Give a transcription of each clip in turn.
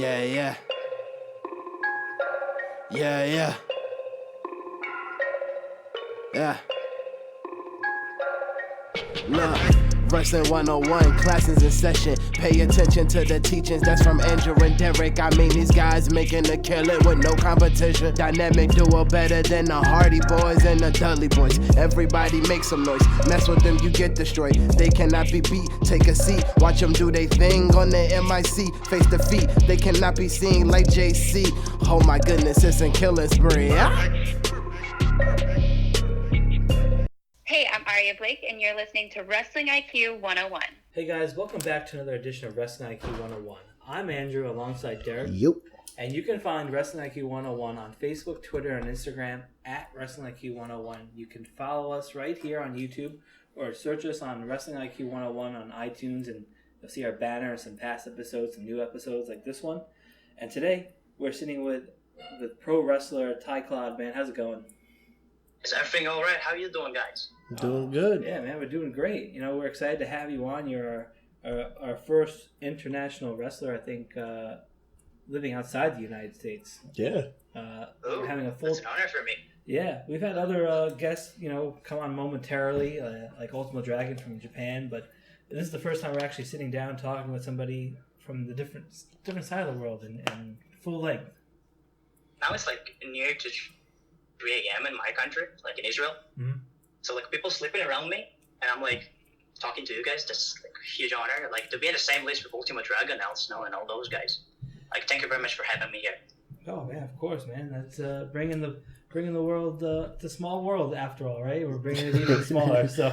Yeah, yeah. Yeah, yeah. Yeah. Look, Wrestling 101, classes in session. Pay attention to the teachings, that's from Andrew and Derek. I mean, these guys making a killing with no competition. Dynamic duo better than the Hardy Boys and the Dudley Boys. Everybody make some noise, mess with them, you get destroyed. They cannot be beat, take a seat. Watch them do they thing on the MIC. Face defeat, they cannot be seen like JC. Oh my goodness, it's a killing spree. Hey, I'm Aria Blake, and you're listening to Wrestling IQ 101. Hey guys, welcome back to another edition of Wrestling IQ 101. I'm Andrew alongside Derek. Yep. And you can find Wrestling IQ 101 on Facebook, Twitter, and Instagram at Wrestling IQ 101. You can follow us right here on YouTube or search us on Wrestling IQ 101 on iTunes, and you'll see our banner and some past episodes, some new episodes like this one. And today, we're sitting with pro wrestler Tye Clodd. Man, how's it going? Is everything all right? How you doing, guys? Doing good. Yeah, man, we're doing great. You know, we're excited to have you on. You're our first international wrestler, I think, living outside the United States. Yeah. Ooh, having a full. That's an honor for me. Yeah, we've had other guests, come on momentarily, like Ultimate Dragon from Japan, but this is the first time we're actually sitting down talking with somebody from the different side of the world and full length. Now it's like near to 3 a.m. in my country, like in Israel. Mm-hmm. So like people sleeping around me, and I'm like talking to you guys. That's like a huge honor. Like to be in the same list with Ultimate Dragon, Al Snow, and all those guys. Like thank you very much for having me here. Oh man, of course, man. That's bringing the world to small world after all, right? We're bringing it even smaller. So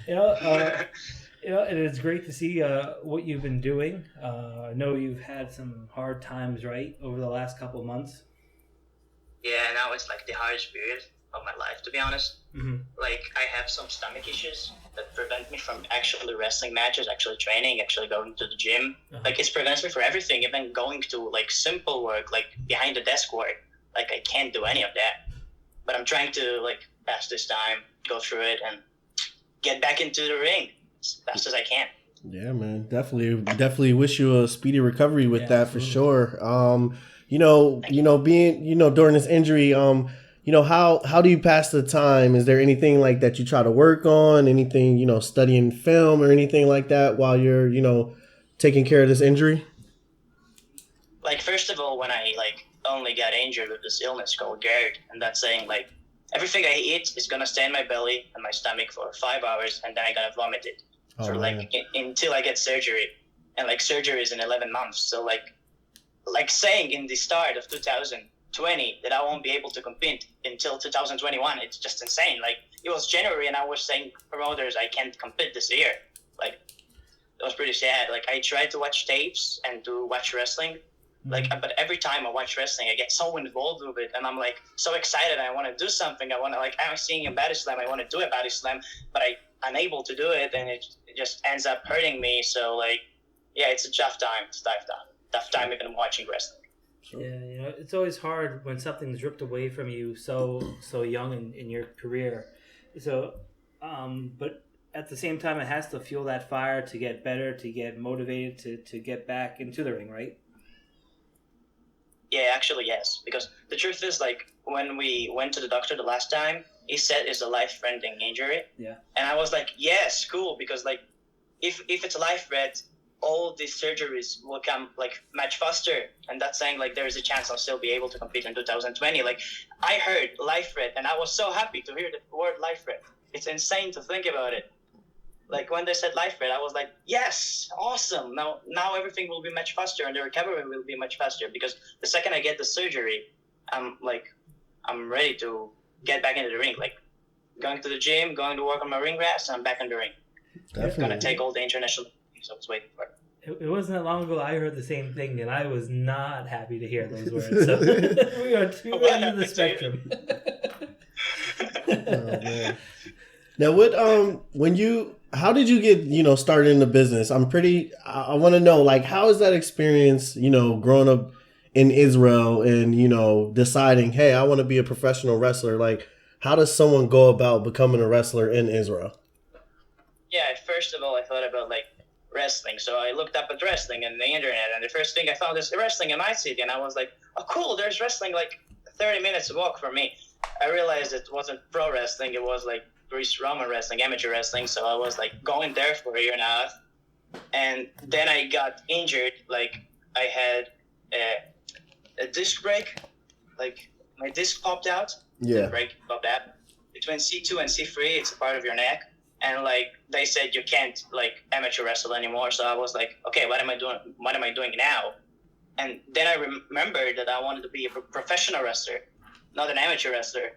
and it's great to see what you've been doing. I know you've had some hard times, right, over the last couple of months. Yeah, now it's like the hardest period of my life, to be honest. Mm-hmm. Like I have some stomach issues that prevent me from actually wrestling matches, actually training, actually going to the gym. Uh-huh. Like it prevents me from everything, even going to like simple work, like behind the desk work. Like I can't do any of that. But I'm trying to like pass this time, go through it, and get back into the ring as fast as I can. Yeah, man. Definitely wish you a speedy recovery with that absolutely. for sure. Being during this injury, how do you pass the time? Is there anything like that you try to work on? Anything, studying film or anything like that while you're, taking care of this injury? Like first of all, when I like only got injured with this illness called GERD, and that's saying like everything I eat is gonna stay in my belly and my stomach for 5 hours, and then I gotta vomit it for until I get surgery, and like surgery is in 11 months. So like saying in the start of 2020 that I won't be able to compete until 2021, it's just insane. Like it was January and I was saying promoters I can't compete this year. Like it was pretty sad. Like I tried to watch tapes and to watch wrestling, but every time I watch wrestling I get so involved with it, and I'm like so excited. I want to do something. I'm seeing a body slam, I want to do a body slam, but I'm unable to do it, and it just ends up hurting me. So like yeah, it's a tough time. It's tough time even watching wrestling. Yeah, it's always hard when something's ripped away from you so young in your career. So, but at the same time, it has to fuel that fire to get better, to get motivated, to get back into the ring, right? Yeah, actually, yes. Because the truth is, like, when we went to the doctor the last time, he said it's a life-threatening injury. Yeah. And I was like, yes, cool, because, like, if it's a life-threat, all these surgeries will come like much faster, and that's saying like there is a chance I'll still be able to compete in 2020. Like I heard life threat, and I was so happy to hear the word life threat. It's insane to think about it. Like when they said life threat, I was like, yes, awesome. Now everything will be much faster, and the recovery will be much faster, because the second I get the surgery, I'm ready to get back into the ring. Like going to the gym, going to work on my ring rest, and I'm back in the ring. Definitely. I'm gonna take all the international. So I was waiting for it. It wasn't that long ago I heard the same thing, and I was not happy to hear those words. So we are two ends of the spectrum. Oh, man. Now, how did you get, started in the business? I want to know, like, how is that experience, growing up in Israel and, deciding, hey, I want to be a professional wrestler? Like, how does someone go about becoming a wrestler in Israel? Yeah, first of all, I thought about like wrestling. So I looked up at wrestling on the internet, and the first thing I found is wrestling in my city, and I was like, oh, cool, there's wrestling like 30 minutes walk from me. I realized it wasn't pro wrestling, it was like Greece Roman wrestling, amateur wrestling, so I was like going there for a year and a half, and then I got injured. Like I had a disc break, like my disc popped out. Yeah. Break popped out between C2 and C3. It's a part of your neck, and like they said you can't like amateur wrestle anymore. So I was like, okay, what am I doing? What am I doing now? And then I remembered that I wanted to be a professional wrestler, not an amateur wrestler.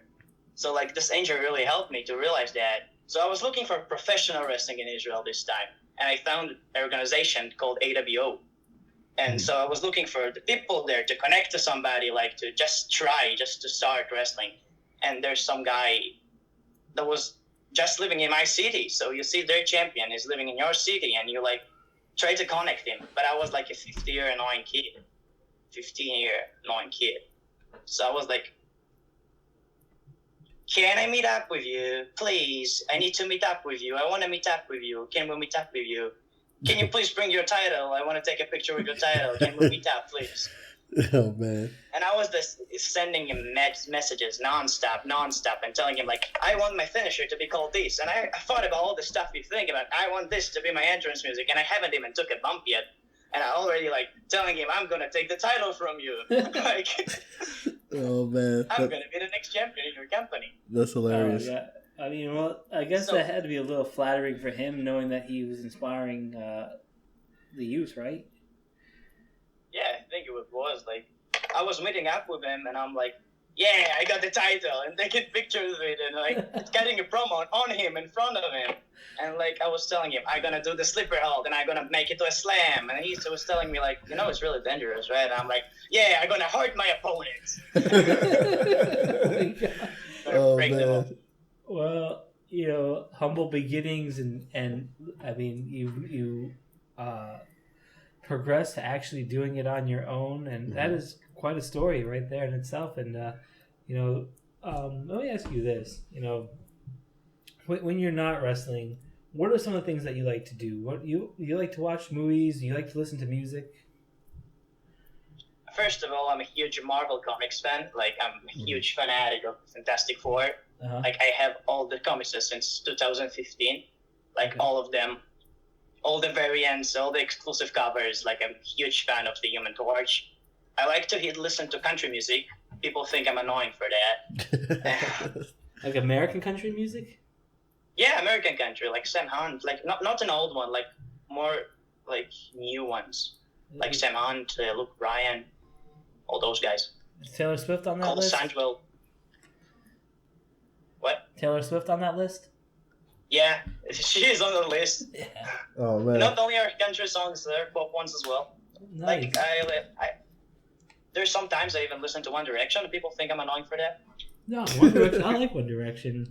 So like this injury really helped me to realize that. So I was looking for professional wrestling in Israel this time, and I found an organization called AWO. And so I was looking for the people there to connect to somebody, like to just to start wrestling. And there's some guy that was just living in my city. So you see their champion is living in your city, and you like try to connect him. But I was like a 15-year annoying kid. So I was like, can I meet up with you? Please, I need to meet up with you. I want to meet up with you. Can we meet up with you? Can you please bring your title? I want to take a picture with your title. Can we meet up, please? Oh, man. And I was just sending him messages nonstop, and telling him, like, I want my finisher to be called this. And I thought about all the stuff you think about. I want this to be my entrance music, and I haven't even took a bump yet. And I already, like, telling him, I'm going to take the title from you. Like, oh, man. I'm going to be the next champion in your company. That's hilarious. Yeah. I mean, well, I guess that had to be a little flattering for him, knowing that he was inspiring the youth, right? Yeah, I think it was. Like, I was meeting up with him, and I'm like, yeah, I got the title, and taking pictures of it, and, like, getting a promo on him, in front of him. And, like, I was telling him, I'm going to do the slipper hold, and I'm going to make it to a slam. And he was telling me, like, it's really dangerous, right? And I'm like, yeah, I'm going to hurt my opponents. Break them up. Well, humble beginnings, and I mean, you progress to actually doing it on your own, and that is quite a story right there in itself. And let me ask you this: when you're not wrestling, what are some of the things that you like to do? What you like to watch movies? You like to listen to music? First of all, I'm a huge Marvel Comics fan. Like, I'm a huge fanatic of Fantastic Four. Uh-huh. Like, I have all the comics since 2015. Like, all of them. All the variants, all the exclusive covers. Like, I'm a huge fan of the Human Torch. I like to listen to country music. People think I'm annoying for that. Like American country music? Yeah, American country. Like Sam Hunt. Like, not an old one. Like, more, like, new ones. Like Sam Hunt, Luke Bryan. All those guys. Is Taylor Swift on that Cole list? Sandwell. What? Taylor Swift on that list? Yeah, she is on the list. Yeah. Oh, man. Not only are country songs, there are pop ones as well. Nice. Like, there's sometimes I even listen to One Direction, and people think I'm annoying for that. No, One Direction. I like One Direction.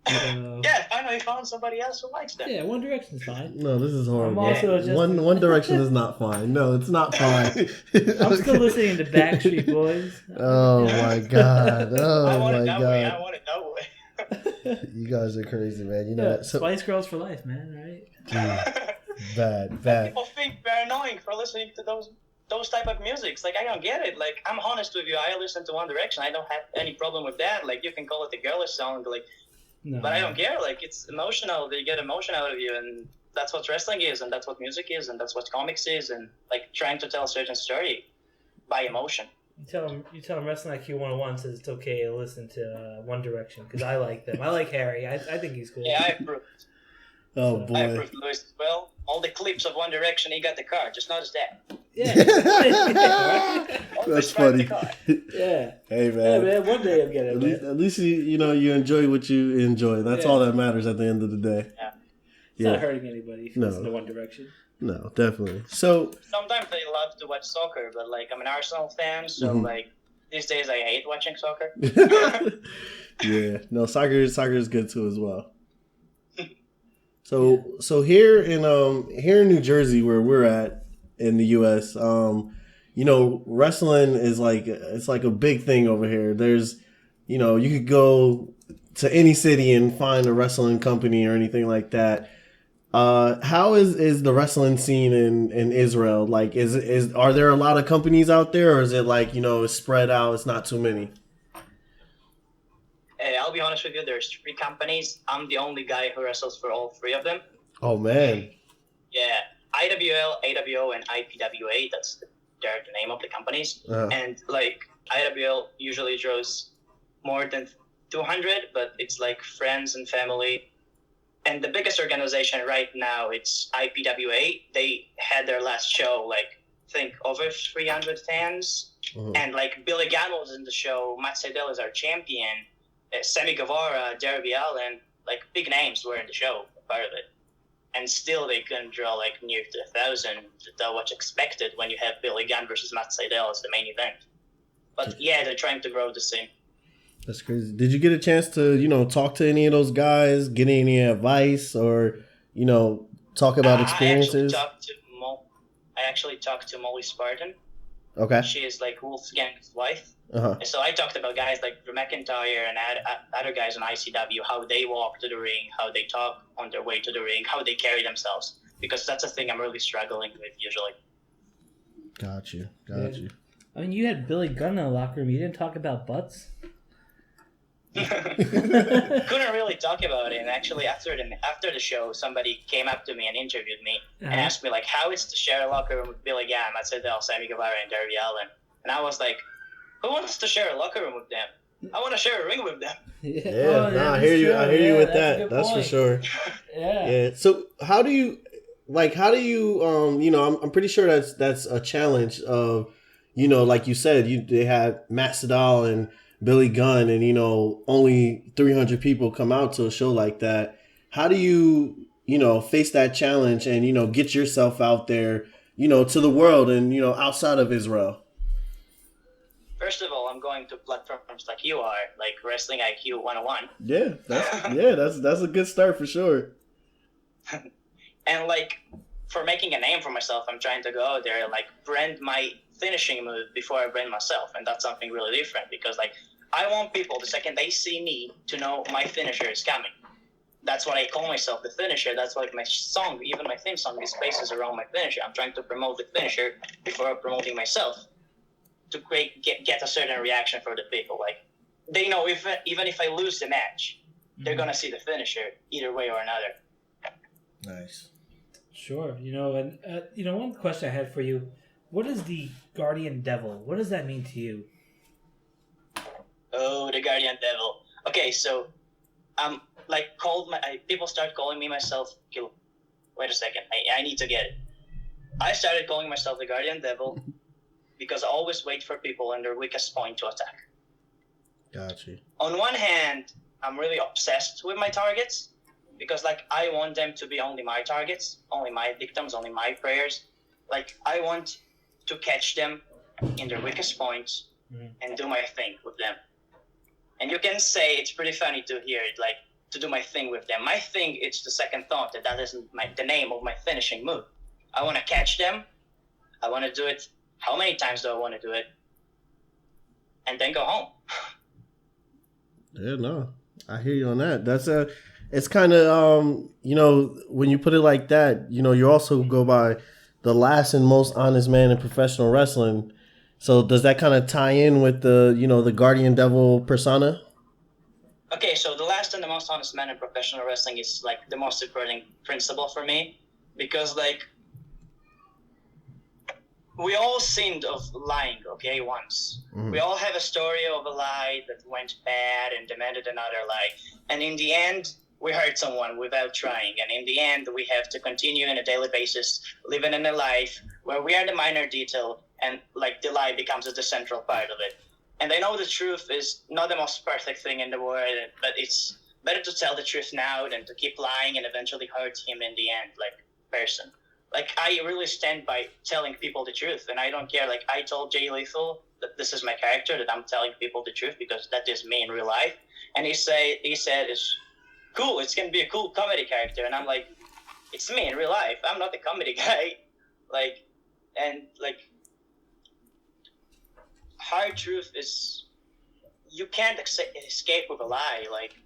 Yeah, finally found somebody else who likes them. Yeah, One Direction's fine. No, this is horrible. I'm also just... One Direction is not fine. No, it's not fine. I'm still listening to Backstreet Boys. Oh, my God. Oh, I want my it that God. way. I want it that way. You guys are crazy, man. You know, so, Spice Girls for life, man, right? bad. People think we're annoying for listening to those type of musics. Like, I don't get it. Like, I'm honest with you. I listen to One Direction. I don't have any problem with that. Like, you can call it a girlish song, like, No. but I don't care. Like, it's emotional. They get emotion out of you, and that's what wrestling is, and that's what music is, and that's what comics is, and like trying to tell a certain story by emotion. You tell them Wrestling IQ 101 says it's okay to listen to One Direction because I like them. I like Harry. I think he's cool. Yeah, I approved. Oh, I boy. approved Lewis as well. All the clips of One Direction, he got the car. Just notice that. Yeah. That's funny. Yeah. Hey, man. Yeah, man. One day I'm getting it. At least you enjoy what you enjoy. That's all that matters at the end of the day. Yeah. It's not hurting anybody if you listen to One Direction. No, definitely. So sometimes I love to watch soccer, but like I'm an Arsenal fan, so like these days I hate watching soccer. Yeah. No, soccer is good too as well. So here in New Jersey where we're at in the US, wrestling is it's like a big thing over here. There's you could go to any city and find a wrestling company or anything like that. How is the wrestling scene in Israel? Like, are there a lot of companies out there, or is it like, it's spread out? It's not too many. I'll be honest with you. There's 3 companies. I'm the only guy who wrestles for all 3 of them. Oh man. Yeah, IWL, AWO, and IPWA. They're the name of the companies. And like IWL usually draws more than 200, but it's like friends and family. And the biggest organization right now, it's IPWA. They had their last show, like, I think over 300 fans. And like Billy Gunn was in the show. Matt Sydal is our champion. Sammy Guevara, Darby Allin, like big names were in the show, part of it. And still they couldn't draw like near to 1,000. That was expected when you have Billy Gunn versus Matt Sydal as the main event. But yeah, they're trying to grow the scene. That's crazy. Did you get a chance to, talk to any of those guys, get any advice, or, talk about experiences? I actually talked to Molly Spartan. Okay. She is like Wolfgang's wife. Uh-huh. So I talked about guys like Drew McIntyre and other guys on ICW, how they walk to the ring, how they talk on their way to the ring, how they carry themselves. Because that's a thing I'm really struggling with usually. Got you. I mean, you had Billy Gunn in the locker room. You didn't talk about butts? Couldn't really talk about it. And actually, after the show, somebody came up to me and interviewed me and asked me, like, how it's to share a locker room with Billy Gunn, Matt Sydal, Sammy Guevara, and Darby Allin. And I was like, who wants to share a locker room with them? I want to share a ring with them. I hear you with that. That's for sure. Yeah. So how do you I'm pretty sure that's a challenge of, like you said, they had Matt Sydal and Billy Gunn and, only 300 people come out to a show like that. How do you, face that challenge and, get yourself out there, to the world and, outside of Israel? First of all, I'm going to platforms like you are, like Wrestling IQ 101. Yeah, that's a good start for sure. And like, for making a name for myself, I'm trying to go out there, like, brand my finishing move before I brand myself, and that's something really different because, like, I want people the second they see me to know my finisher is coming. That's what I call myself, the finisher. That's like my song, even my theme song is bases around my finisher. I'm trying to promote the finisher before promoting myself to get a certain reaction for the people. Like, they know even if I lose the match, they're gonna see the finisher either way or another. Nice. Sure. One question I had for you: what is the Guardian Devil? What does that mean to you? Oh, the Guardian Devil. Okay, so people start calling me myself. Wait a second, I need to get it. I started calling myself the Guardian Devil because I always wait for people on their weakest point to attack. Gotcha. On one hand, I'm really obsessed with my targets because, like, I want them to be only my targets, only my victims, only my prayers. Like, I want to catch them in their weakest points and do my thing with them. And you can say it's pretty funny to hear it, like, to do my thing with them. My thing, it's the second thought that isn't the name of my finishing move. I want to catch them. I want to do it. How many times do I want to do it? And then go home. Yeah, no, I hear you on that. It's kind of, when you put it like that, you also go by the last and most honest man in professional wrestling. So does that kind of tie in with the Guardian Devil persona? Okay, so the last and the most honest man in professional wrestling is like the most important principle for me because, like, we all sinned of lying, okay, once. Mm-hmm. We all have a story of a lie that went bad and demanded another lie. And in the end, we hurt someone without trying. And in the end, we have to continue on a daily basis, living in a life where we are the minor detail and, like, the lie becomes the central part of it. And I know the truth is not the most perfect thing in the world, but it's better to tell the truth now than to keep lying and eventually hurt him in the end, like, person. Like, I really stand by telling people the truth, and I don't care. Like, I told Jay Lethal that this is my character, that I'm telling people the truth because that is me in real life. And he said, it's cool, it's going to be a cool comedy character. And I'm like, it's me in real life. I'm not a comedy guy. Hard truth is you can't escape with a lie. Like,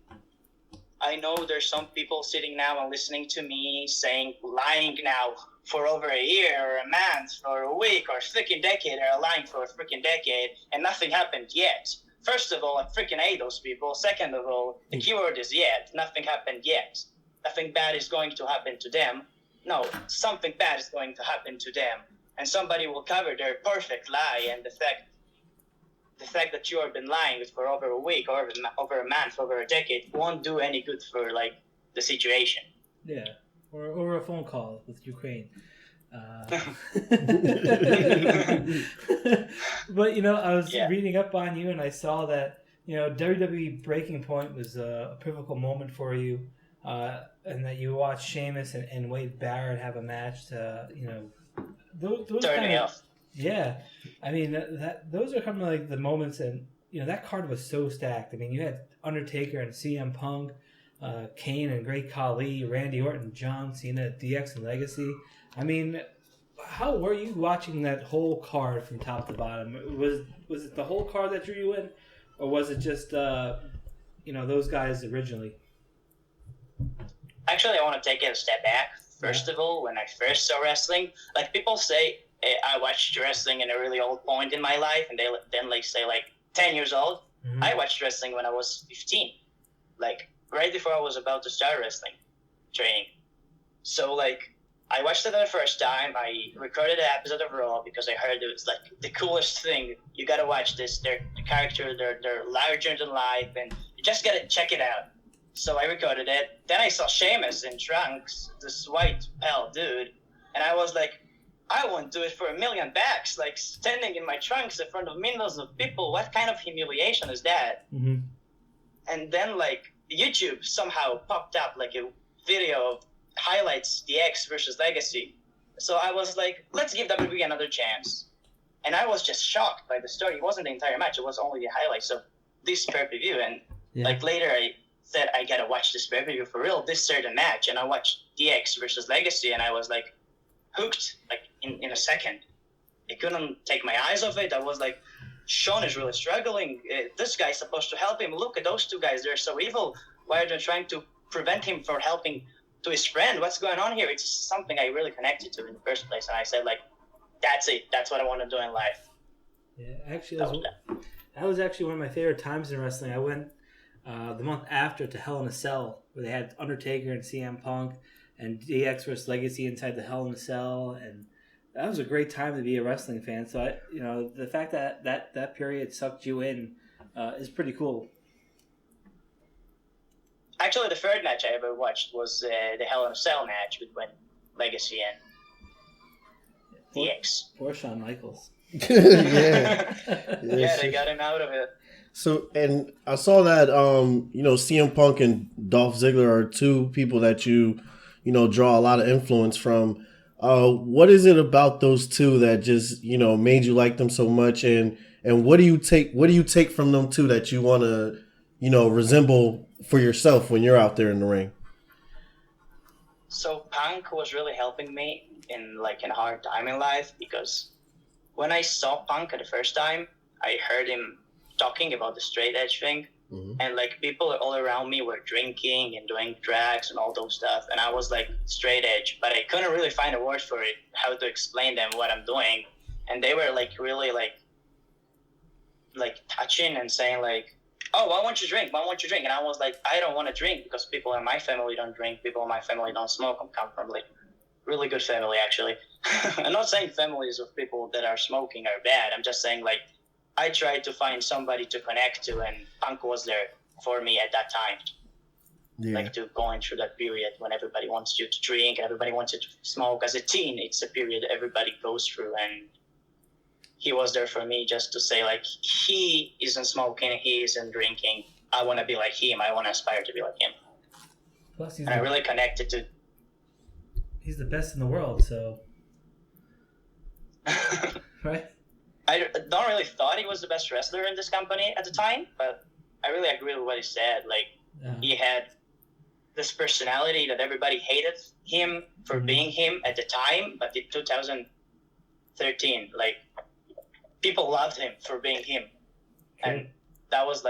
I know there's some people sitting now and listening to me saying, lying now for over a year or a month or a week or a freaking decade, or lying for a freaking decade, and nothing happened yet. First of all, I freaking hate those people. Second of all, the keyword is yet. Nothing happened yet. Nothing bad is going to happen to them. No, something bad is going to happen to them. And somebody will cover their perfect lie, and the fact that you have been lying for over a week, or over a month, over a decade, won't do any good for like the situation. Yeah, or a phone call with Ukraine. But I was reading up on you, and I saw that WWE Breaking Point was a pivotal moment for you, and that you watched Sheamus and Wade Barrett have a match to those Turn me off. Yeah, I mean those are kind of like the moments, and that card was so stacked. I mean, you had Undertaker and CM Punk, Kane and Great Khali, Randy Orton, John Cena, DX and Legacy. I mean, how were you watching that whole card from top to bottom? Was it the whole card that drew you in, or was it just those guys originally? Actually, I want to take it a step back. First of all, when I first saw wrestling, like people say, I watched wrestling in a really old point in my life, and then say 10 years old. Mm-hmm. I watched wrestling when I was 15, like right before I was about to start wrestling training. So I watched it the first time. I recorded an episode of Raw because I heard it was like the coolest thing. You gotta watch this. The characters, they're larger than life, and you just gotta check it out. So I recorded it. Then I saw Sheamus in trunks, this white pale dude, and I was like, I won't do it for $1 million. Like standing in my trunks in front of millions of people. What kind of humiliation is that? Mm-hmm. And then YouTube somehow popped up like a video of highlights DX versus Legacy. So I was like, let's give WWE another chance. And I was just shocked by the story. It wasn't the entire match. It was only the highlights of this pay-per-view. And later I said, I gotta watch this pay-per-view for real, this certain match. And I watched DX versus Legacy, and I was hooked in a second. I couldn't take my eyes off it. I was like, Sean is really struggling. This guy's supposed to help him. Look at those two guys. They're so evil. Why are they trying to prevent him from helping to his friend? What's going on here? It's something I really connected to in the first place. And I said, that's it. That's what I want to do in life. Yeah, actually, that was actually one of my favorite times in wrestling. I went the month after to Hell in a Cell, where they had Undertaker and CM Punk and DX vs. Legacy inside the Hell in a Cell, and that was a great time to be a wrestling fan. So the fact that period sucked you in is pretty cool. Actually, the third match I ever watched was the Hell in a Cell match between Legacy and DX. Poor Shawn Michaels. Yeah, they got him out of it. So, and I saw that CM Punk and Dolph Ziggler are two people that you draw a lot of influence from. What is it about those two that just made you like them so much, and what do you take from them two that you want to resemble for yourself when you're out there in the ring? So Punk was really helping me in a hard time in life, because when I saw Punk the first time, I heard him talking about the straight edge thing. Mm-hmm. And people all around me were drinking and doing drugs and all those stuff, and I was straight edge, but I couldn't really find a word for it, how to explain them what I'm doing. And they were really touching and saying oh, why won't you drink? And I was like, I don't want to drink because people in my family don't drink, people in my family don't smoke. I come from really good family, actually. I'm not saying families of people that are smoking are bad. I'm just saying I tried to find somebody to connect to, and Punk was there for me at that time. Yeah. To going through that period when everybody wants you to drink and everybody wants you to smoke. As a teen, it's a period everybody goes through, and he was there for me just to say he isn't smoking, he isn't drinking. I want to be like him. I want to aspire to be like him. Plus, I really connected to. He's the best in the world, so. Right? I don't really thought he was the best wrestler in this company at the time, but I really agree with what he said. He had this personality that everybody hated him for being him at the time, but in 2013, people loved him for being him. And that was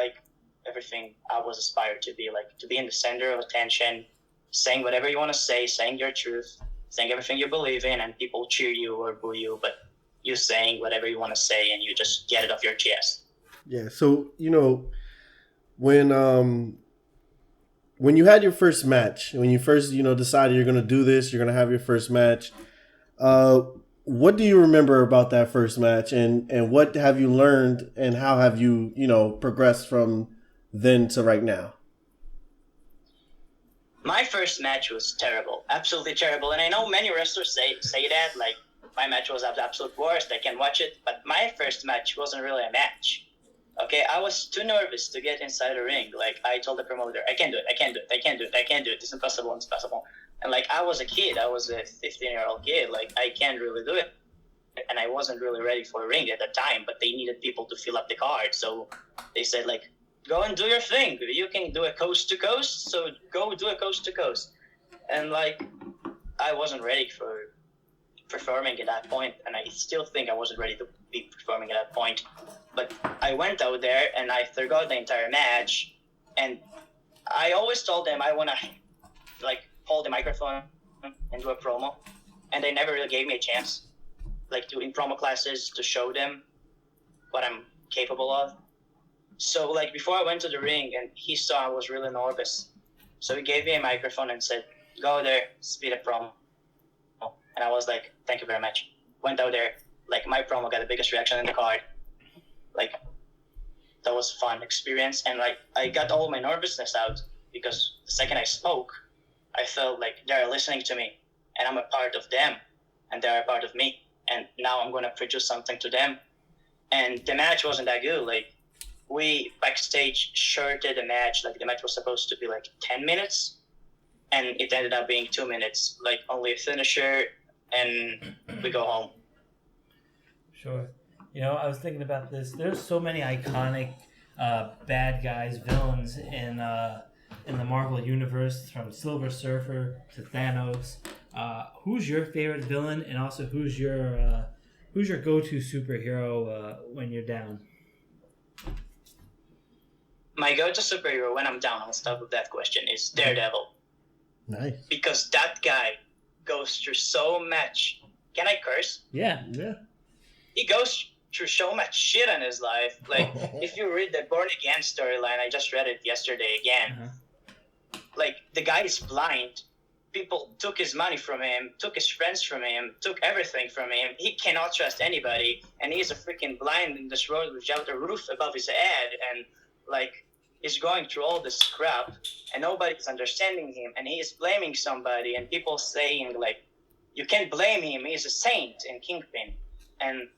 everything I was aspired to be, like to be in the center of attention, saying whatever you want to say, saying your truth, saying everything you believe in, and people cheer you or boo you, but you saying whatever you want to say and you just get it off your chest. Yeah. So, when you had your first match, when you first, decided you're going to do this, you're going to have your first match, what do you remember about that first match, and what have you learned, and how have you, progressed from then to right now? My first match was terrible, absolutely terrible. And I know many wrestlers say that, like, my match was the absolute worst, I can't watch it. But my first match wasn't really a match. Okay, I was too nervous to get inside the ring. Like, I told the promoter, I can't do it. It's impossible. And, like, I was a kid. I was a 15-year-old kid. Like, I can't really do it. And I wasn't really ready for a ring at the time, but they needed people to fill up the card. So they said, like, go and do your thing. You can do a coast to coast, so go do a coast to coast. And, like, I wasn't ready for performing at that point, and I still think I wasn't ready to be performing at that point. But I went out there and I forgot the entire match, and I always told them I want to, like, hold the microphone and do a promo, and they never really gave me a chance, like, doing promo classes to show them what I'm capable of. So, like, before I went to the ring, and he saw I was really nervous, so he gave me a microphone and said, go there, speed a promo. And I was like, thank you very much. Went out there, like, my promo got the biggest reaction in the card. Like, that was a fun experience, and, like, I got all my nervousness out, because the second I spoke, I felt like they're listening to me, and I'm a part of them, and they're a part of me, and now I'm going to produce something to them. And the match wasn't that good. Like, we backstage shorted the match. Like, the match was supposed to be like 10 minutes, and it ended up being 2 minutes, like only a finisher, and we go home. Sure. I was thinking about this. There's so many iconic bad guys, villains in the Marvel Universe, from Silver Surfer to Thanos. Who's your favorite villain, and also who's your go-to superhero when you're down? My go-to superhero when I'm down, I'll start with that question, is Daredevil. Nice. Because that guy goes through so much. Can I curse? Yeah. He goes through so much shit in his life. Like, if you read the Born Again storyline, I just read it yesterday again. Uh-huh. Like, the guy is blind. People took his money from him, took his friends from him, took everything from him. He cannot trust anybody, and he's a freaking blind in this world without a roof above his head, and, like, he's going through all this crap, and nobody's understanding him, and he is blaming somebody, and people saying, like, you can't blame him, he's a saint in Kingpin. And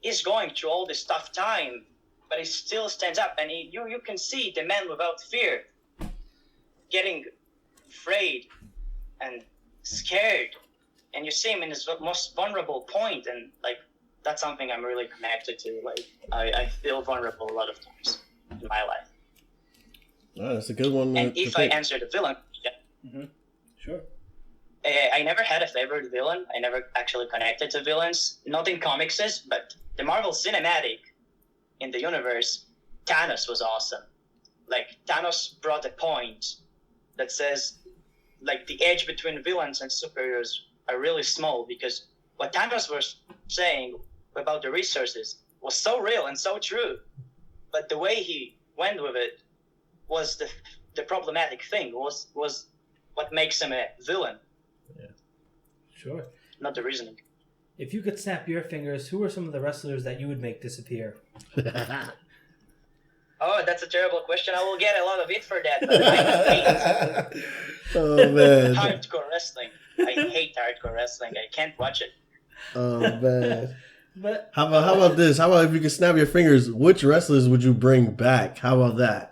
he's going through all this tough time, but he still stands up, and you can see the man without fear getting afraid and scared, and you see him in his most vulnerable point, and, like, that's something I'm really connected to. Like, I feel vulnerable a lot of times in my life. Oh, that's a good one. And if I answer the villain, Sure. I never had a favorite villain. I never actually connected to villains. Not in comics, but the Marvel Cinematic in the universe, Thanos was awesome. Like, Thanos brought a point that says, like, the edge between villains and superheroes are really small, because what Thanos was saying about the resources was so real and so true, but the way he went with it was the problematic thing, was what makes him a villain. Yeah. Sure. Not the reasoning. If you could snap your fingers, who are some of the wrestlers that you would make disappear? Oh, that's a terrible question. I will get a lot of it for that, but I hate man. hardcore wrestling. I hate hardcore wrestling. I can't watch it. Oh man. But How about this? How about if you could snap your fingers, which wrestlers would you bring back? How about that?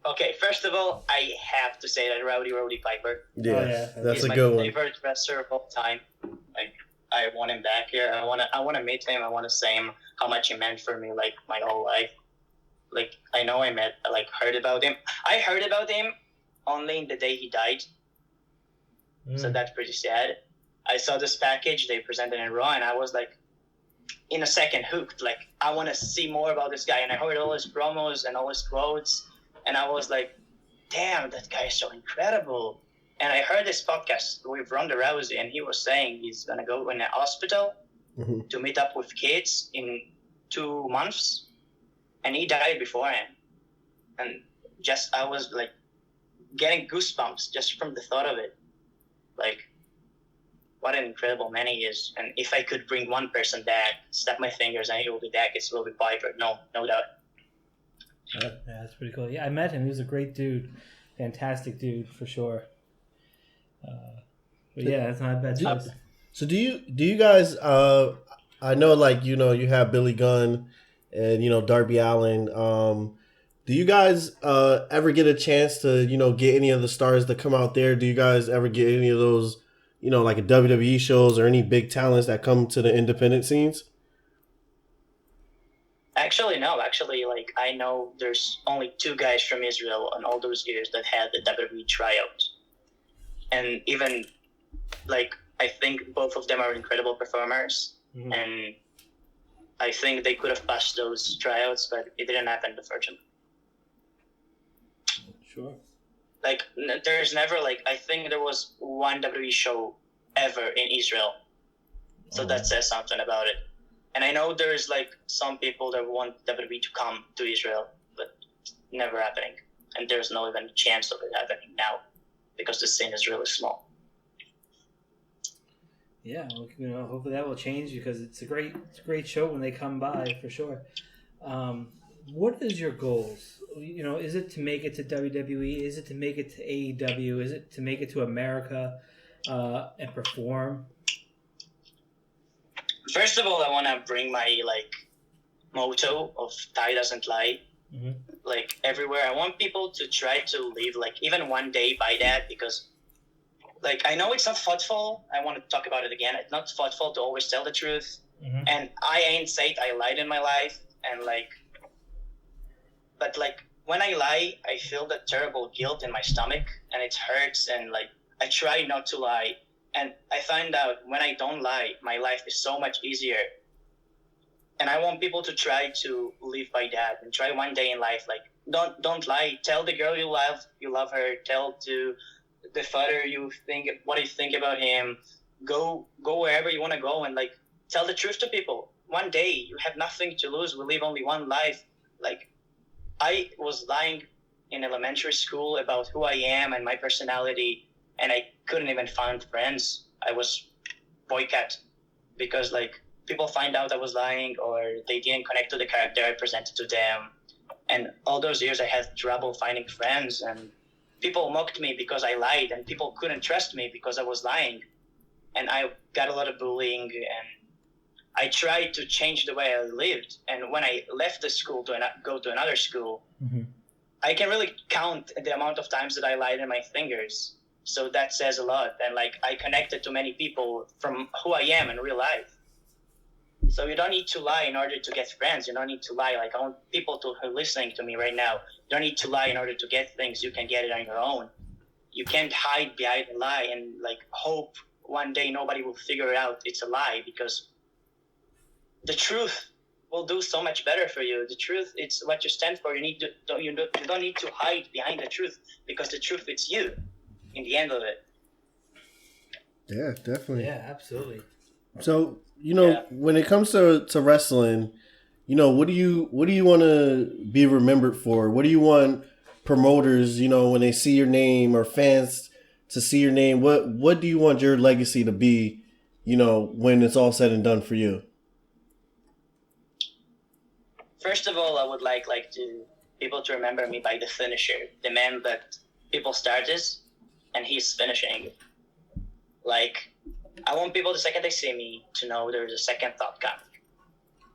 Okay, first of all, I have to say that Roddy Piper. Yeah, that's He's a good my one. favorite wrestler of all time. Like, I want him back here. I wanna meet him. I wanna say him how much he meant for me, like, my whole life. Like, I know I heard about him. I heard about him only the day he died. So that's pretty sad. I saw this package they presented in Raw, and I was like, in a second hooked. Like, I want to see more about this guy. And I heard all his promos and all his quotes. And I was like, damn, that guy is so incredible. And I heard this podcast with Ronda Rousey, and he was saying he's going to go in a hospital to meet up with kids in 2 months. And he died beforehand. And just, I was like getting goosebumps just from the thought of it. Like, what an incredible man he is. And if I could bring one person back, snap my fingers and he will be back, it will be Piper. No doubt. Yeah, that's pretty cool. Yeah, I met him. He was a great dude. Fantastic dude, for sure. But yeah, that's not a bad choice. So do you guys, I know, like, you know, you have Billy Gunn and, you know, Darby Allin. Do you guys ever get a chance to, you know, get any of the stars that come out there? Do you guys ever get any of those, you know, like a WWE shows or any big talents that come to the independent scenes? Actually, no. Actually, like, I know there's only 2 guys from Israel in all those years that had the WWE tryout. And even, like, I think both of them are incredible performers. Mm-hmm. And I think they could have passed those tryouts, but it didn't happen, unfortunately. Sure. Like, there's never, like, I think there was one WWE show ever in Israel. So that says something about it. And I know there's, like, some people that want WWE to come to Israel, but it's never happening. And there's no even chance of it happening now because the scene is really small. Yeah, well, you know, hopefully that will change because it's a great show when they come by, for sure. What is your goals? You know, is it to make it to WWE? Is it to make it to AEW? Is it to make it to America and perform? First of all, I want to bring my, like, motto of Tye doesn't lie, like, everywhere. I want people to try to live, like, even one day by that, because, like, I know it's not thoughtful. I want to talk about it again. It's not thoughtful to always tell the truth. And I ain't said I lied in my life. And, like, but, like, when I lie, I feel that terrible guilt in my stomach, and it hurts, and, like, I try not to lie. And I find out when I don't lie, my life is so much easier. And I want people to try to live by that and try one day in life. Like, don't lie. Tell the girl you love her. Tell to the father what you think about him. Go wherever you want to go and, like, tell the truth to people. One day you have nothing to lose. We live only one life. Like, I was lying in elementary school about who I am and my personality, and I couldn't even find friends. I was boycotted because, like, people find out I was lying or they didn't connect to the character I presented to them. And all those years I had trouble finding friends, and people mocked me because I lied, and people couldn't trust me because I was lying. And I got a lot of bullying, and I tried to change the way I lived. And when I left the school to go to another school, I can really count the amount of times that I lied in my fingers. So that says a lot. And, like, I connected to many people from who I am in real life. So you don't need to lie in order to get friends. You don't need to lie. Like, I want people who are listening to me right now. You don't need to lie in order to get things. You can get it on your own. You can't hide behind a lie and, like, hope one day nobody will figure out it's a lie, because the truth will do so much better for you. The truth, it's what you stand for. You don't need to hide behind the truth, because the truth, it's you in the end of it. Yeah, definitely. Yeah, absolutely. So, you know, when it comes to wrestling, you know, what do you want to be remembered for? What do you want promoters, you know, when they see your name, or fans to see your name? What do you want your legacy to be, you know, when it's all said and done for you? First of all, I would like people to remember me by the finisher, the man that people start as, and he's finishing. Like, I want people, the second they see me, to know there's a second thought coming.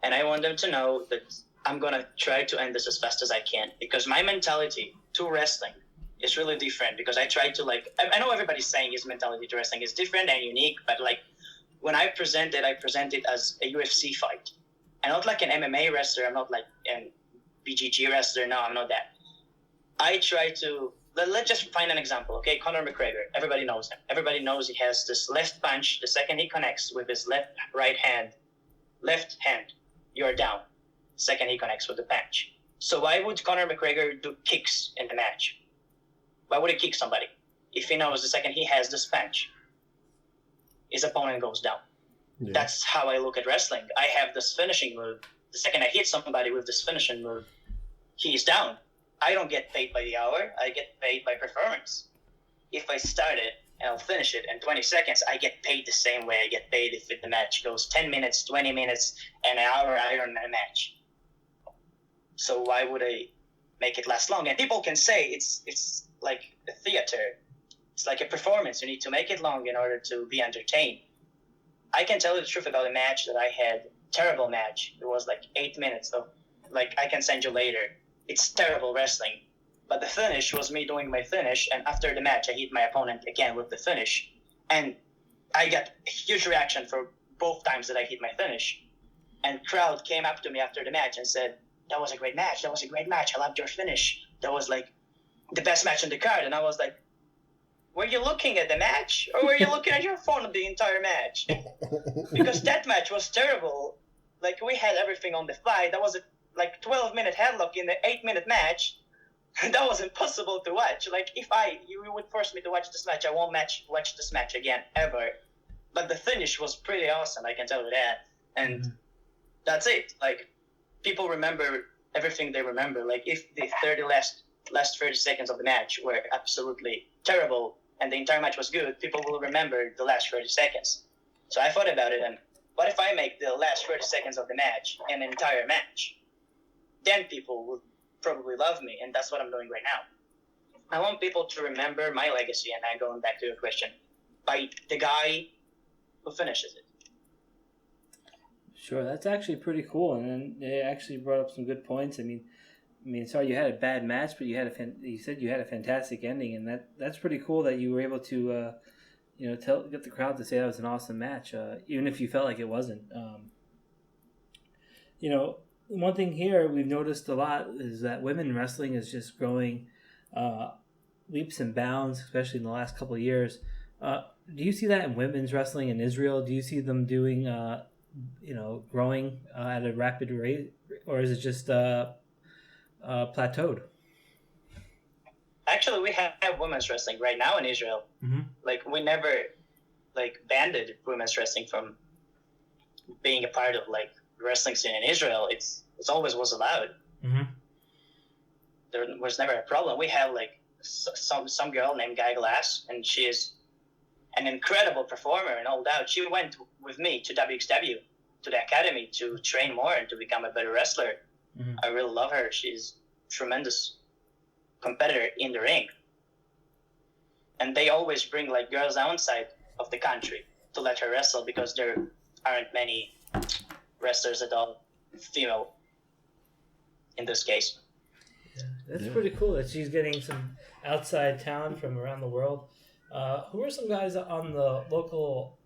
And I want them to know that I'm going to try to end this as fast as I can, because my mentality to wrestling is really different. Because I try to, like, I know everybody's saying his mentality to wrestling is different and unique, but, like, when I present it as a UFC fight. I'm not like an MMA wrestler. I'm not like a BJJ wrestler. No, I'm not that. I try to... Let's just find an example, okay? Conor McGregor. Everybody knows him. Everybody knows he has this left punch. The second he connects with his right hand, left hand, you're down. Second, he connects with the punch. So why would Conor McGregor do kicks in the match? Why would he kick somebody? If he knows the second he has this punch, his opponent goes down. Yeah. That's how I look at wrestling. I have this finishing move. The second I hit somebody with this finishing move, he's down. I don't get paid by the hour. I get paid by performance. If I start it and I'll finish it in 20 seconds, I get paid the same way I get paid if the match goes 10 minutes, 20 minutes, an hour Iron Man match. So why would I make it last long? And people can say it's like a theater. It's like a performance. You need to make it long in order to be entertained. I can tell you the truth about a match that I had. Terrible match. It was like 8 minutes of, like, I can send you later. It's terrible wrestling. But the finish was me doing my finish, and after the match, I hit my opponent again with the finish. And I got a huge reaction for both times that I hit my finish. And crowd came up to me after the match and said, that was a great match. That was a great match. I loved your finish. That was like the best match on the card. And I was like, were you looking at the match? Or were you looking at your phone the entire match? Because that match was terrible. Like, we had everything on the fly. That was a 12-minute headlock in the 8-minute match. That was impossible to watch. Like, if you would force me to watch this match, I won't watch this match again, ever. But the finish was pretty awesome, I can tell you that. And that's it. Like, people remember everything they remember. Like, if the last 30 seconds of the match were absolutely terrible and the entire match was good, people will remember the last 30 seconds. So I thought about it, and what if I make the last 30 seconds of the match an entire match? Then people will probably love me, and that's what I'm doing right now. I want people to remember my legacy, and I'm going back to your question, by the guy who finishes it. Sure, that's actually pretty cool, and then they actually brought up some good points. I mean, sorry, you had a bad match, but you said you had a fantastic ending, and that's pretty cool that you were able to, get the crowd to say that was an awesome match, even if you felt like it wasn't. One thing here we've noticed a lot is that women wrestling is just growing leaps and bounds, especially in the last couple of years. Do you see that in women's wrestling in Israel? Do you see them doing, growing at a rapid rate, or is it just plateaued? Actually, we have women's wrestling right now in Israel. Mm-hmm. Like, we never banned women's wrestling from being a part of wrestling scene in Israel. It's always was allowed. Mm-hmm. There was never a problem. We have some girl named Guy Glass, and she is an incredible performer and all that. She went with me to WXW, to the academy, to train more and to become a better wrestler. Mm-hmm. I really love her. She's a tremendous competitor in the ring. And they always bring girls outside of the country to let her wrestle, because there aren't many wrestlers at all female in this case. Yeah, that's pretty cool that she's getting some outside talent from around the world. Who are some guys on the local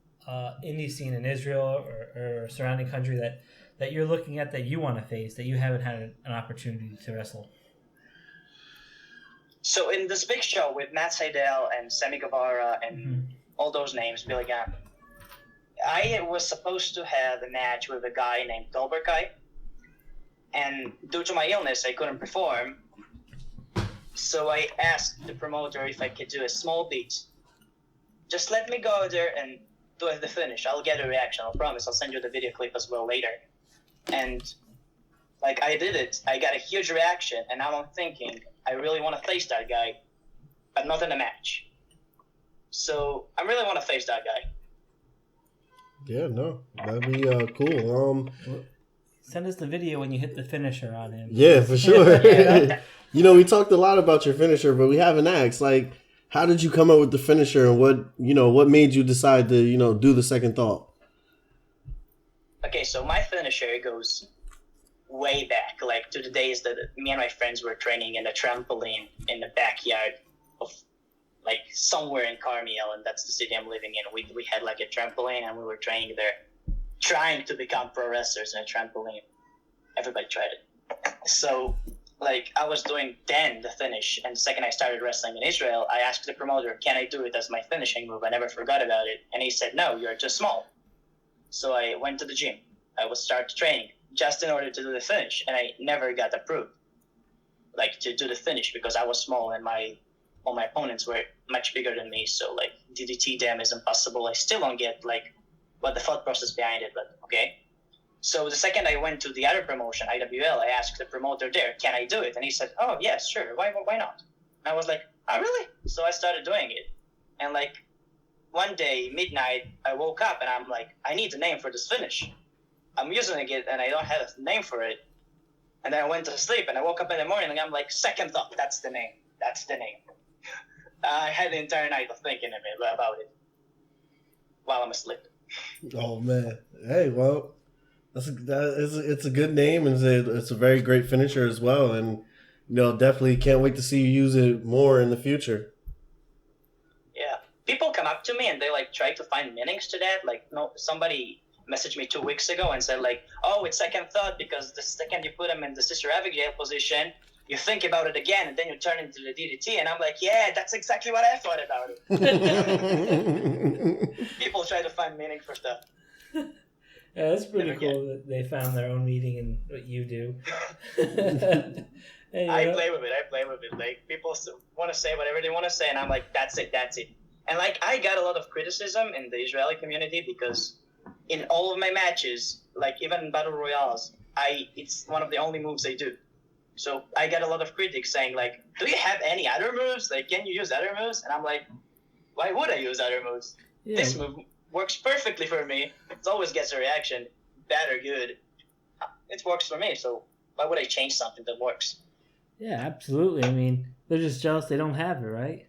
indie scene in Israel or surrounding country that you're looking at that you want to face, that you haven't had an opportunity to wrestle? So in this big show with Matt Seidel and Sammy Guevara and all those names, Billy Gunn, I was supposed to have a match with a guy named Dolph, and due to my illness, I couldn't perform. So I asked the promoter if I could do a small beat. Just let me go there and do the finish. I'll get a reaction. I'll promise. I'll send you the video clip as well later. And I did it. I got a huge reaction, and now I'm thinking I really want to face that guy, but not in a match. So I really want to face that guy. Yeah, no, that'd be cool. Send us the video when you hit the finisher on him. Yeah, for sure. We talked a lot about your finisher, but we haven't asked, how did you come up with the finisher, and what made you decide to, do the second thought? Okay, so my finisher goes way back, to the days that me and my friends were training in a trampoline in the backyard of somewhere in Carmiel, and that's the city I'm living in. We had a trampoline, and we were training there, trying to become pro wrestlers in a trampoline. Everybody tried it. So I was doing then the finish, and the second I started wrestling in Israel, I asked the promoter, can I do it as my finishing move? I never forgot about it. And he said, no, you're too small. So I went to the gym. I would start training just in order to do the finish, and I never got approved, like to do the finish, because I was small and all my opponents were much bigger than me. So like DDT them is impossible. I still don't get like what the thought process behind it, but okay. So the second I went to the other promotion, IWL, I asked the promoter there, can I do it? And he said, oh, yes, sure. Why not? And I was like, oh, really? So I started doing it. And like one day, midnight, I woke up and I'm like, I need a name for this finish. I'm using it and I don't have a name for it. And then I went to sleep and I woke up in the morning and I'm like, second thought, that's the name. That's the name. I had the entire night of thinking about it while I'm asleep. Oh, man. Hey, well, it's a good name, and it's a very great finisher as well. And, definitely can't wait to see you use it more in the future. Yeah. People come up to me and they like try to find meanings to that. Like, no, somebody messaged me 2 weeks ago and said like, oh, it's second thought because the second you put them in the Sister Abigail position, you think about it again and then you turn into the DDT. And I'm like, yeah, that's exactly what I thought about it. People try to find meaning for stuff. Yeah, that's pretty cool that they found their own meaning in what you do. Hey, I play with it. Like, people want to say whatever they want to say, and I'm like, that's it. And like, I got a lot of criticism in the Israeli community because in all of my matches, like even in battle royales, it's one of the only moves I do. So I got a lot of critics saying like, do you have any other moves? Like, can you use other moves? And I'm like, why would I use other moves? Yeah. This move works perfectly for me. It always gets a reaction, bad or good. It works for me, so why would I change something that works? Yeah, absolutely. I mean, they're just jealous they don't have it, right?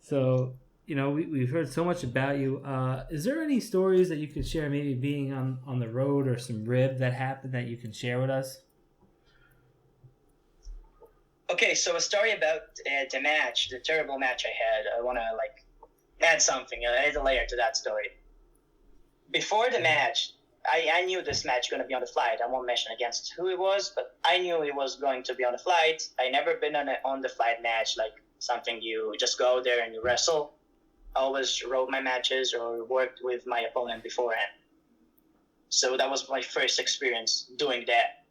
So, we've heard so much about you. Is there any stories that you could share, maybe being on the road or some rib that happened that you can share with us? Okay, so a story about the match, the terrible match I had. I want to add something, add a layer to that story. Before the match, I knew this match going to be on the flight. I won't mention against who it was, but I knew it was going to be on the flight. I never been on the flight match, like something you just go there and you wrestle. I always wrote my matches or worked with my opponent beforehand. So that was my first experience doing that.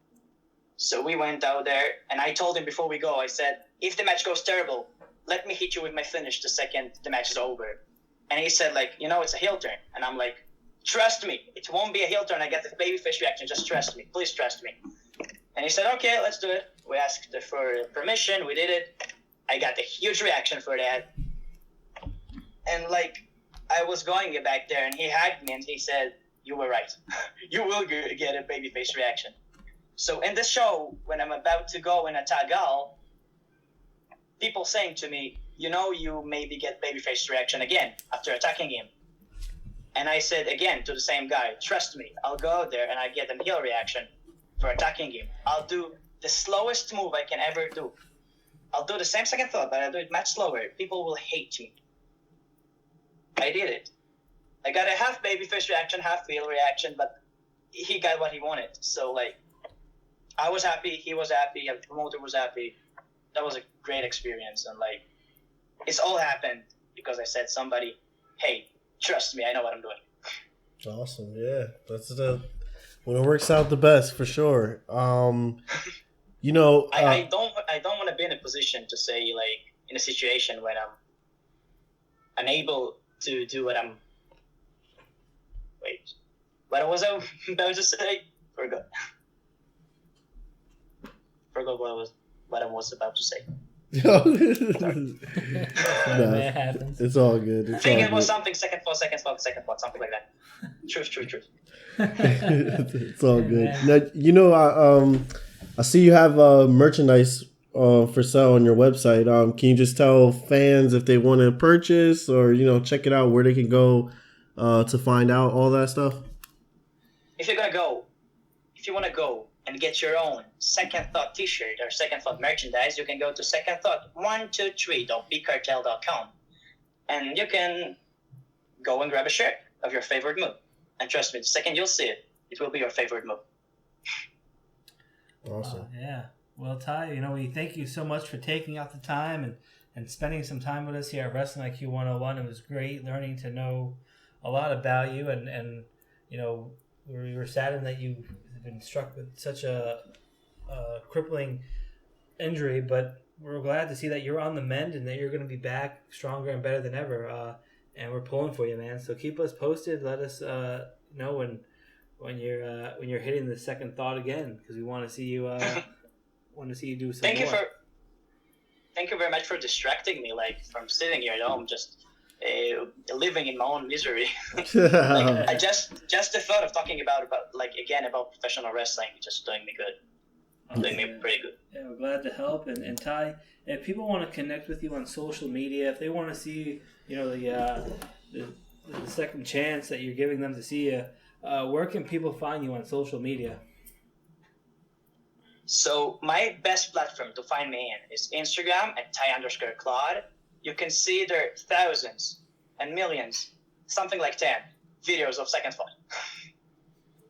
So we went out there, and I told him before we go, I said, if the match goes terrible, let me hit you with my finish the second the match is over. And he said, it's a heel turn. And I'm like, trust me, it won't be a heel turn. I get the babyface reaction. Just trust me. Please trust me. And he said, okay, let's do it. We asked for permission. We did it. I got a huge reaction for that. And I was going back there, and he hugged me, and he said, you were right. You will get a babyface reaction. So in the show, when I'm about to go in a tagal, people saying to me, you maybe get babyface reaction again after attacking him. And I said again to the same guy, trust me, I'll go out there and I get a heel reaction for attacking him. I'll do the slowest move I can ever do. I'll do the same second thought, but I'll do it much slower. People will hate me. I did it. I got a half babyface reaction, half heel reaction, but he got what he wanted. So I was happy, he was happy, the promoter was happy. That was a great experience, and it's all happened because I said somebody, hey, trust me, I know what I'm doing. Awesome, yeah. That's when it works out the best for sure. I don't want to be in a position to say in a situation when I'm unable to do what I'm. Wait, what was I about to say? Forgot what I was about to say. No, it's all good. I think it was something second thought, something like that. Truth. It's all good. Now, I see you have merchandise for sale on your website. Can you just tell fans if they want to purchase or check it out, where they can go to find out all that stuff? If you want to go and get your own Second Thought t-shirt or Second Thought merchandise, you can go to secondthought123.bcartel.com and you can go and grab a shirt of your favorite move. And trust me, the second you'll see it, it will be your favorite move. Awesome. Yeah. Well, Tye, we thank you so much for taking out the time and spending some time with us here at Wrestling IQ 101. It was great learning to know a lot about you and we were saddened that you have been struck with such a crippling injury, but we're glad to see that you're on the mend and that you're going to be back stronger and better than ever. And we're pulling for you, man. So keep us posted. Let us know when you're hitting the second thought again, because we want to see you do some more. Thank you very much for distracting me, like from sitting here at home, just living in my own misery. I just the thought of talking about professional wrestling just doing me good. Doing me pretty good. Yeah, we're glad to help. And Tye, if people want to connect with you on social media, if they want to see, the second chance that you're giving them to see you, where can people find you on social media? So my best platform to find me in is Instagram at Tye_Clodd. You can see there thousands and millions, something like 10 videos of second thought.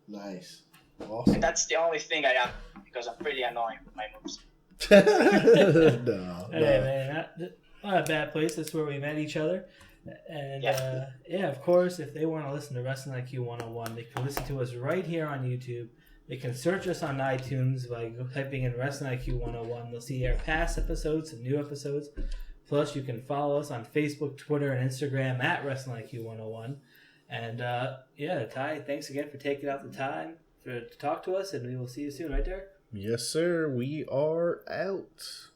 Nice. Awesome. And that's the only thing I have, because I'm pretty annoying with my moves. No. Hey, man, not a bad place. That's where we met each other. And of course, if they want to listen to Wrestling IQ 101, they can listen to us right here on YouTube. They can search us on iTunes by typing in Wrestling IQ 101. They'll see our past episodes and new episodes. Plus, you can follow us on Facebook, Twitter, and Instagram at Wrestling IQ 101. And Tye, thanks again for taking out the time to talk to us, and we will see you soon, right, Derek? Yes, sir. We are out.